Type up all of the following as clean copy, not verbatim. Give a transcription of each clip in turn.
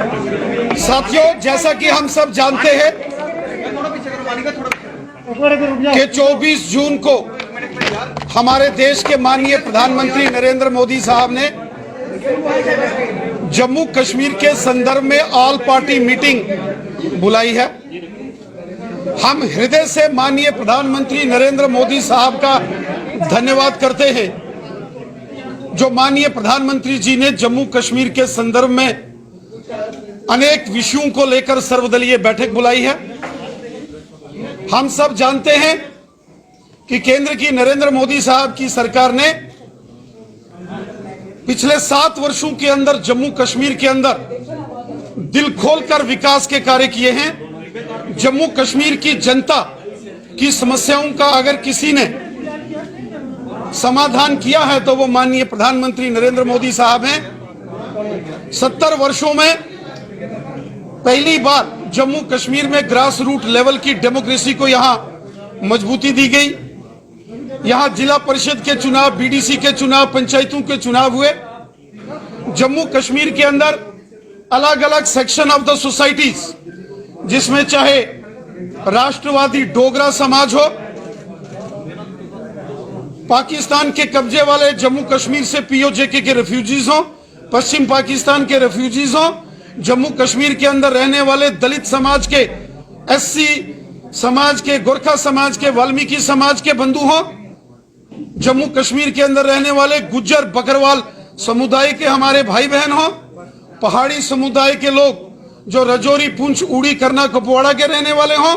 साथियों, जैसा कि हम सब जानते हैं कि 24 जून को हमारे देश के माननीय प्रधानमंत्री नरेंद्र मोदी साहब ने जम्मू कश्मीर के संदर्भ में ऑल पार्टी मीटिंग बुलाई है। हम हृदय से माननीय प्रधानमंत्री नरेंद्र मोदी साहब का धन्यवाद करते हैं, जो माननीय प्रधानमंत्री जी ने जम्मू कश्मीर के संदर्भ में अनेक विषयों को लेकर सर्वदलीय बैठक बुलाई है। हम सब जानते हैं कि केंद्र की नरेंद्र मोदी साहब की सरकार ने पिछले 7 वर्षों के अंदर जम्मू कश्मीर के अंदर दिल खोलकर विकास के कार्य किए हैं। जम्मू कश्मीर की जनता की समस्याओं का अगर किसी ने समाधान किया है तो वो माननीय प्रधानमंत्री नरेंद्र मोदी साहब हैं। 70 वर्षों में पहली बार जम्मू कश्मीर में ग्रास रूट लेवल की डेमोक्रेसी को यहां मजबूती दी गई। यहां जिला परिषद के चुनाव, बीडीसी के चुनाव, पंचायतों के चुनाव हुए। जम्मू कश्मीर के अंदर अलग अलग सेक्शन ऑफ द सोसाइटीज, जिसमें चाहे राष्ट्रवादी डोगरा समाज हो, पाकिस्तान के कब्जे वाले जम्मू कश्मीर से पीओजेके के रेफ्यूजीज हो, पश्चिम पाकिस्तान के रेफ्यूजीज हो, जम्मू कश्मीर के अंदर रहने वाले दलित समाज के, एससी समाज के, गोरखा समाज के, वाल्मीकि समाज के बंधु हो, जम्मू कश्मीर के अंदर रहने वाले गुज्जर बकरवाल समुदाय के हमारे भाई बहन हो, पहाड़ी समुदाय के लोग जो रजौरी, पुंछ, उड़ी, करना, कुपवाड़ा के रहने वाले हो,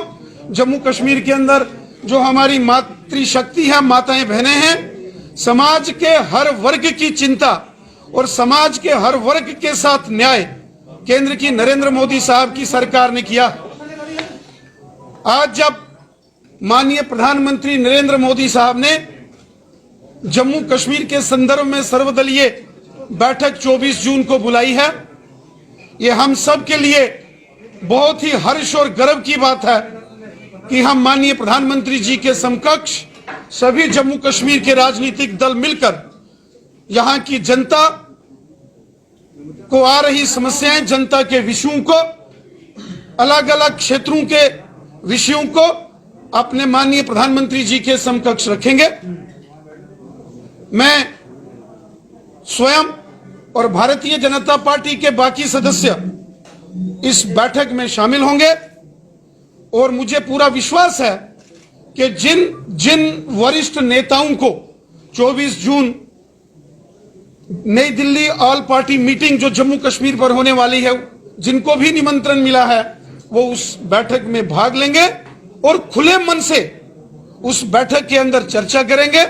जम्मू कश्मीर के अंदर जो हमारी मातृशक्ति है, माताएं बहनें हैं, समाज के हर वर्ग की चिंता और समाज के हर वर्ग के साथ न्याय केंद्र की नरेंद्र मोदी साहब की सरकार ने किया। आज जब माननीय प्रधानमंत्री नरेंद्र मोदी साहब ने जम्मू कश्मीर के संदर्भ में सर्वदलीय बैठक 24 जून को बुलाई है, ये हम सब के लिए बहुत ही हर्ष और गर्व की बात है कि हम माननीय प्रधानमंत्री जी के समकक्ष सभी जम्मू कश्मीर के राजनीतिक दल मिलकर यहां की जनता को आ रही समस्याएं, जनता के विषयों को, अलग अलग क्षेत्रों के विषयों को अपने माननीय प्रधानमंत्री जी के समकक्ष रखेंगे। मैं स्वयं और भारतीय जनता पार्टी के बाकी सदस्य इस बैठक में शामिल होंगे और मुझे पूरा विश्वास है कि जिन वरिष्ठ नेताओं को 24 जून नई दिल्ली ऑल पार्टी मीटिंग जो जम्मू कश्मीर पर होने वाली है, जिनको भी निमंत्रण मिला है, वो उस बैठक में भाग लेंगे और खुले मन से उस बैठक के अंदर चर्चा करेंगे।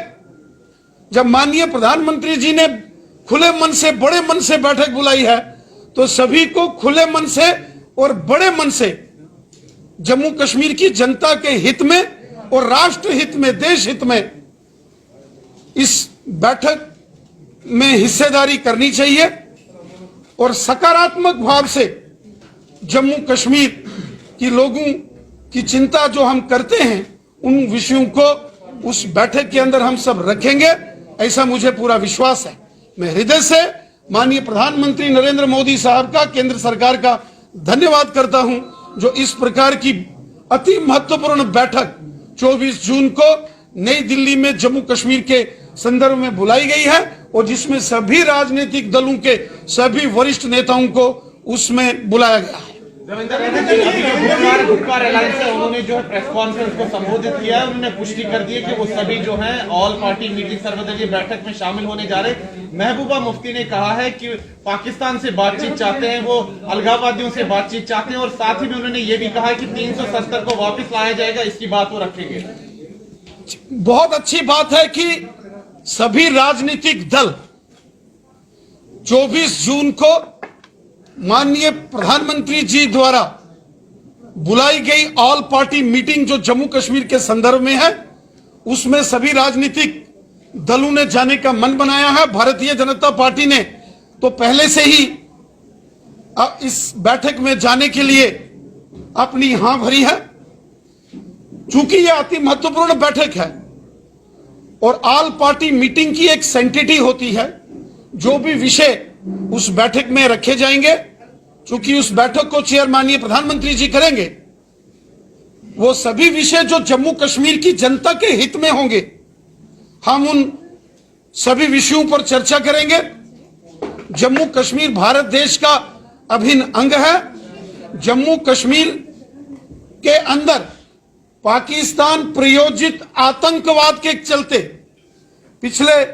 जब माननीय प्रधानमंत्री जी ने खुले मन से, बड़े मन से बैठक बुलाई है, तो सभी को खुले मन से और बड़े मन से जम्मू कश्मीर की जनता के हित में और राष्ट्र हित में, देश हित में इस बैठक में हिस्सेदारी करनी चाहिए और सकारात्मक भाव से जम्मू कश्मीर की लोगों की चिंता जो हम करते हैं, उन विषयों को उस बैठक के अंदर हम सब रखेंगे, ऐसा मुझे पूरा विश्वास है। मैं हृदय से माननीय प्रधानमंत्री नरेंद्र मोदी साहब का, केंद्र सरकार का धन्यवाद करता हूं, जो इस प्रकार की अति महत्वपूर्ण बैठक 24 जून को नई दिल्ली में जम्मू कश्मीर के संदर्भ में बुलाई गई है और जिसमें सभी राजनीतिक दलों के सभी वरिष्ठ नेताओं को उसमें बुलाया गया है। उन्होंने जो है प्रेस कॉन्फ्रेंस को संबोधित किया है, उन्होंने पुष्टि कर दी है कि वो सभी जो हैं ऑल पार्टी मीटिंग सर्वदलीय बैठक में शामिल होने जा रहे। महबूबा मुफ्ती ने कहा है कि पाकिस्तान से बातचीत चाहते हैं, वो अलगाववादियों से बातचीत चाहते हैं और साथ ही में उन्होंने ये भी कहा कि 370 को वापस लाया जाएगा, इसकी बात वो रखेंगे। बहुत अच्छी बात है कि सभी राजनीतिक दल 24 जून को माननीय प्रधानमंत्री जी द्वारा बुलाई गई ऑल पार्टी मीटिंग जो जम्मू कश्मीर के संदर्भ में है, उसमें सभी राजनीतिक दलों ने जाने का मन बनाया है। भारतीय जनता पार्टी ने तो पहले से ही इस बैठक में जाने के लिए अपनी हां भरी है। चूंकि यह अति महत्वपूर्ण बैठक है और ऑल पार्टी मीटिंग की एक सेंटिटी होती है, जो भी विषय उस बैठक में रखे जाएंगे चूंकि उस बैठक को चेयर माननीय प्रधानमंत्री जी करेंगे, वो सभी विषय जो जम्मू कश्मीर की जनता के हित में होंगे, हम उन सभी विषयों पर चर्चा करेंगे। जम्मू कश्मीर भारत देश का अभिन्न अंग है। जम्मू कश्मीर के अंदर पाकिस्तान प्रायोजित आतंकवाद के चलते पिछले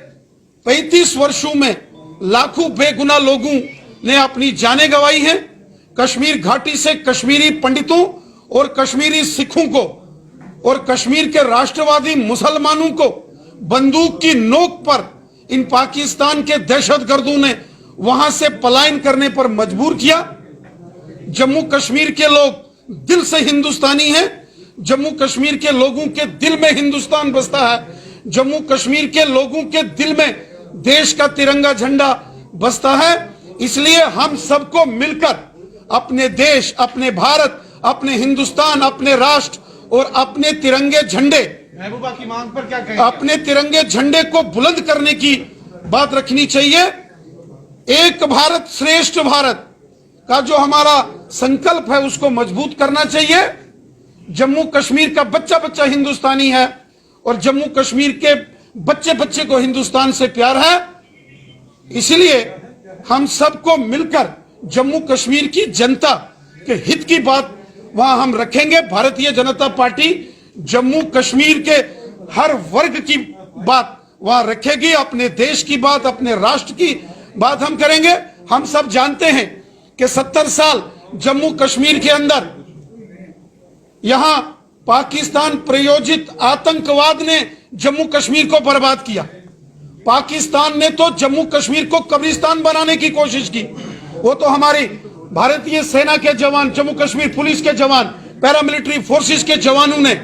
35 वर्षों में लाखों बेगुनाह लोगों ने अपनी जानें गंवाई हैं। कश्मीर घाटी से कश्मीरी पंडितों और कश्मीरी सिखों को और कश्मीर के राष्ट्रवादी मुसलमानों को बंदूक की नोक पर इन पाकिस्तान के दहशतगर्दों ने वहां से पलायन करने पर मजबूर किया। जम्मू कश्मीर के लोग दिल से हिंदुस्तानी हैं। जम्मू कश्मीर के लोगों के दिल में हिंदुस्तान बसता है। जम्मू कश्मीर के लोगों के दिल में देश का तिरंगा झंडा बसता है। इसलिए हम सबको मिलकर अपने देश, अपने भारत, अपने हिंदुस्तान, अपने राष्ट्र और अपने तिरंगे झंडे, महबूबा की मांग पर क्या कहें? अपने तिरंगे झंडे को बुलंद करने की बात रखनी चाहिए। एक भारत श्रेष्ठ भारत का जो हमारा संकल्प है उसको मजबूत करना चाहिए। जम्मू कश्मीर का बच्चा बच्चा हिंदुस्तानी है और जम्मू कश्मीर के बच्चे बच्चे को हिंदुस्तान से प्यार है। इसलिए हम सबको मिलकर जम्मू कश्मीर की जनता के हित की बात वहां हम रखेंगे। भारतीय जनता पार्टी जम्मू कश्मीर के हर वर्ग की बात वहां रखेगी। अपने देश की बात, अपने राष्ट्र की बात हम करेंगे। हम सब जानते हैं कि 70 साल जम्मू कश्मीर के अंदर यहां पाकिस्तान प्रायोजित आतंकवाद ने जम्मू कश्मीर को बर्बाद किया। पाकिस्तान ने तो जम्मू कश्मीर को कब्रिस्तान बनाने की कोशिश की। वो तो हमारी भारतीय सेना के जवान, जम्मू कश्मीर पुलिस के जवान, पैरामिलिट्री फोर्सेस के जवानों ने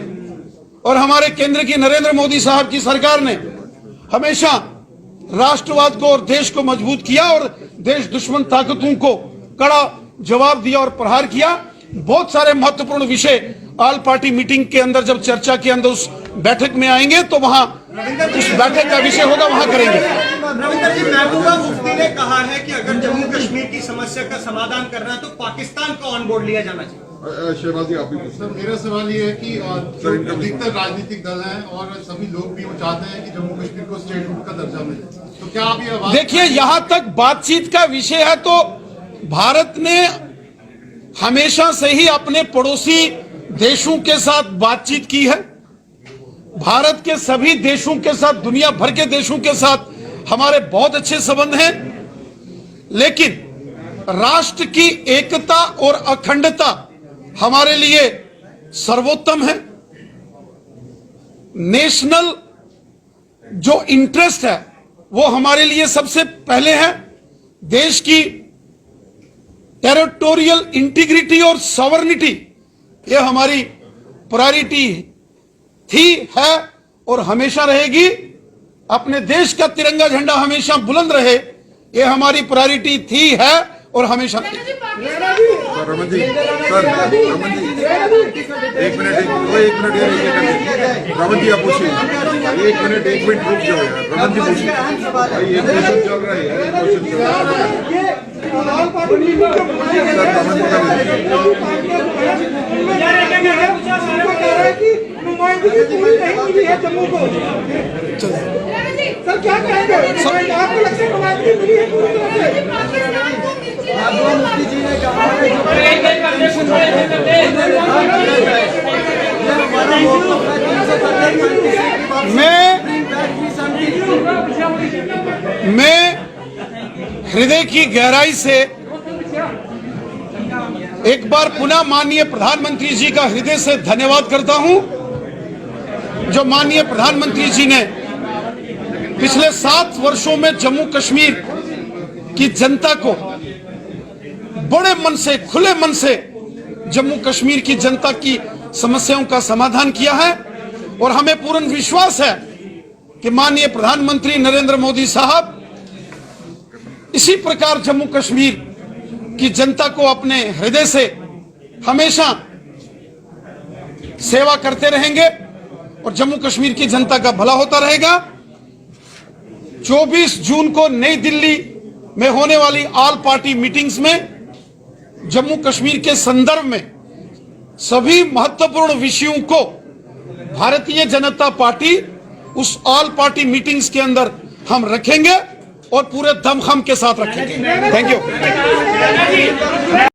और हमारे केंद्र की नरेंद्र मोदी साहब की सरकार ने हमेशा राष्ट्रवाद को और देश को मजबूत किया और देश दुश्मन ताकतों को कड़ा जवाब दिया और प्रहार किया। बहुत सारे महत्वपूर्ण विषय ऑल पार्टी मीटिंग के अंदर जब चर्चा के अंदर उस बैठक में आएंगे तो वहां उस बैठक का विषय होगा, वहां करेंगे। रविंदर जी, महबूबा मुफ्ती ने कहा है कि अगर जम्मू कश्मीर की समस्या का समाधान करना है तो पाकिस्तान को ऑन बोर्ड लिया जाना चाहिए। शहबाज जी, आप भी पूछें। सर, मेरा सवाल ये है कि जो अधिकतर राजनीतिक दल हैं और सभी लोग भी वो चाहते हैं कि जम्मू कश्मीर को स्टेटहुड का दर्जा मिले, तो क्या आप ये आवाज देखिए, यहां तक बातचीत का विषय है तो भारत ने हमेशा से ही अपने पड़ोसी देशों के साथ बातचीत की है। भारत के सभी देशों के साथ, दुनिया भर के देशों के साथ हमारे बहुत अच्छे संबंध हैं, लेकिन राष्ट्र की एकता और अखंडता हमारे लिए सर्वोत्तम है। नेशनल जो इंटरेस्ट है वो हमारे लिए सबसे पहले है। देश की टेरिटोरियल इंटीग्रिटी और सॉवरेनिटी ये हमारी प्रायोरिटी थी, है और हमेशा रहेगी। अपने देश का तिरंगा झंडा हमेशा बुलंद रहे, ये हमारी प्रायोरिटी थी, है और हमेशा रमन जी, रमन जी, एक मिनट रमन जी, आप पूछिए। एक मिनट रुक जाओ यार। रमन जी पूछिए। ये क्वेश्चन चल रहा है, क्वेश्चन चल रहा है। सर क्या कहेंगे? आपको लगता है नुमाइंदगी मिली है पूरी तरह से? मुफ्ती जी ने कहा है मैं हृदय की गहराई से एक बार पुनः माननीय प्रधानमंत्री जी का हृदय से धन्यवाद करता हूं, जो माननीय प्रधानमंत्री जी ने पिछले 7 वर्षों में जम्मू कश्मीर की जनता को बड़े मन से, खुले मन से जम्मू कश्मीर की जनता की समस्याओं का समाधान किया है। और हमें पूर्ण विश्वास है कि माननीय प्रधानमंत्री नरेंद्र मोदी साहब इसी प्रकार जम्मू कश्मीर की जनता को अपने हृदय से हमेशा सेवा करते रहेंगे और जम्मू कश्मीर की जनता का भला होता रहेगा। 24 जून को नई दिल्ली में होने वाली ऑल पार्टी मीटिंग्स में जम्मू कश्मीर के संदर्भ में सभी महत्वपूर्ण विषयों को भारतीय जनता पार्टी उस ऑल पार्टी मीटिंग्स के अंदर हम रखेंगे और पूरे दमखम के साथ रखेंगे। Thank you.